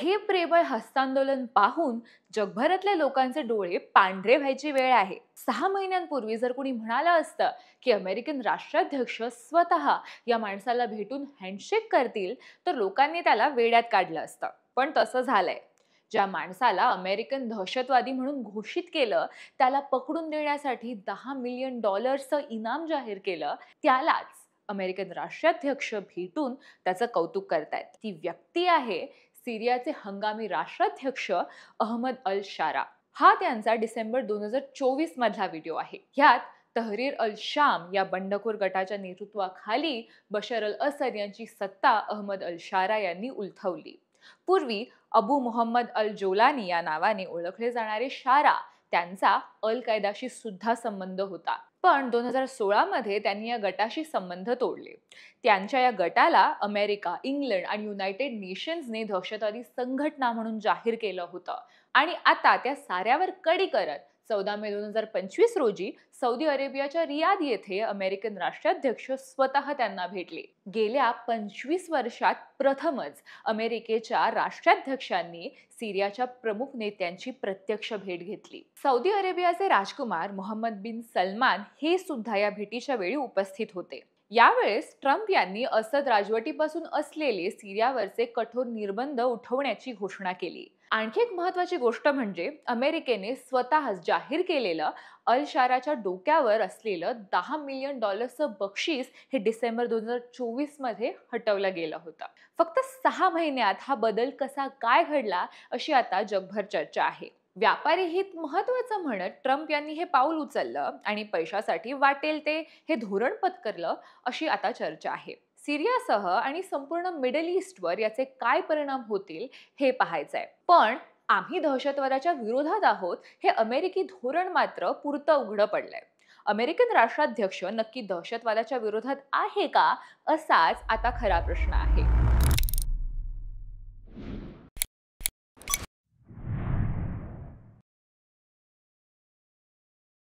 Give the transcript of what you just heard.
हे प्रेमळ हस्तांदोलन पाहून जगभरातल्या लोकांचे डोळे पांढरे व्हायची वेळ आहे. 6 महिन्यांपूर्वी जर कोणी म्हणालं असतं की अमेरिकन राष्ट्राध्यक्ष स्वतः या माणसाला भेटून हँडशेक करतील, तर लोकांनी त्याला वेड्यात काढलं असतं. पण तसं झालंय. ज्या माणसाला अमेरिकन दहशतवादी म्हणून घोषित केलं, त्याला पकडून देण्यासाठी $10 मिलियन इनाम जाहीर केलं, त्यालाच अमेरिकन राष्ट्राध्यक्ष भेटून त्याचं कौतुक करतायत. ती व्यक्ती आहे सिरियाचे हंगामी राष्ट्राध्यक्ष अहमद अल शारा. हा त्यांचा डिसेंबर 2024 मधला व्हिडिओ आहे. ह्यात तहरीर अल शाम या बंडखोर गटाच्या नेतृत्वाखाली बशर अल असद यांची सत्ता अहमद अल शारा यांनी उलथवली. पूर्वी अबू मोहम्मद अल जोलानी या नावाने ओळखले जाणारे शारा, त्यांचा अल कायदाशी सुद्धा संबंध होता. पण 2016 मध्ये त्यांनी या गटाशी संबंध तोडले. त्यांच्या या गटाला अमेरिका, इंग्लंड आणि युनायटेड नेशन्सने दहशतवादी संघटना म्हणून जाहीर केलं होतं. आणि आता त्या साऱ्यावर कडी करत 14 मे 2025 रोजी सौदी अरेबियाच्या रियाद येथे अमेरिकन राष्ट्राध्यक्ष स्वतः त्यांना भेटले. गेल्या 25 वर्षात प्रथमच अमेरिकेच्या राष्ट्राध्यक्षांनी सिरियाच्या प्रमुख नेत्यांची प्रत्यक्ष भेट घेतली. सौदी अरेबियाचे राजकुमार मोहम्मद बिन सलमान हे सुद्धा या भेटीच्या वेळी उपस्थित होते. यावेळेस ट्रम्प यांनी असद राजवटीपासून असलेले सिरियावरचे कठोर निर्बंध उठवण्याची घोषणा केली. आणखी एक महत्त्वाची गोष्ट म्हणजे अमेरिकेने स्वतःच जाहीर केलेलं अल शाराच्या डोक्यावर असलेलं $10 मिलियन बक्षीस हे डिसेंबर 2024 मध्ये हटवलं गेलं होतं. फक्त 6 महिन्यात हा बदल कसा काय घडला, अशी आता जगभर चर्चा आहे. व्यापारी हित महत्वाचं म्हणत ट्रम्प यांनी हे पाऊल उचललं आणि पैशासाठी वाटेल ते हे धोरण पत्करलं, अशी आता चर्चा आहे. सिरियासह आणि संपूर्ण मिडल ईस्टवर याचे काय परिणाम होतील हे पाहायचंय. पण आम्ही दहशतवादाच्या विरोधात आहोत हे अमेरिकी धोरण मात्र पुरतं उघडं पडलंय. अमेरिकन राष्ट्राध्यक्ष नक्की दहशतवादाच्या विरोधात आहे का, असाच आता खरा प्रश्न आहे.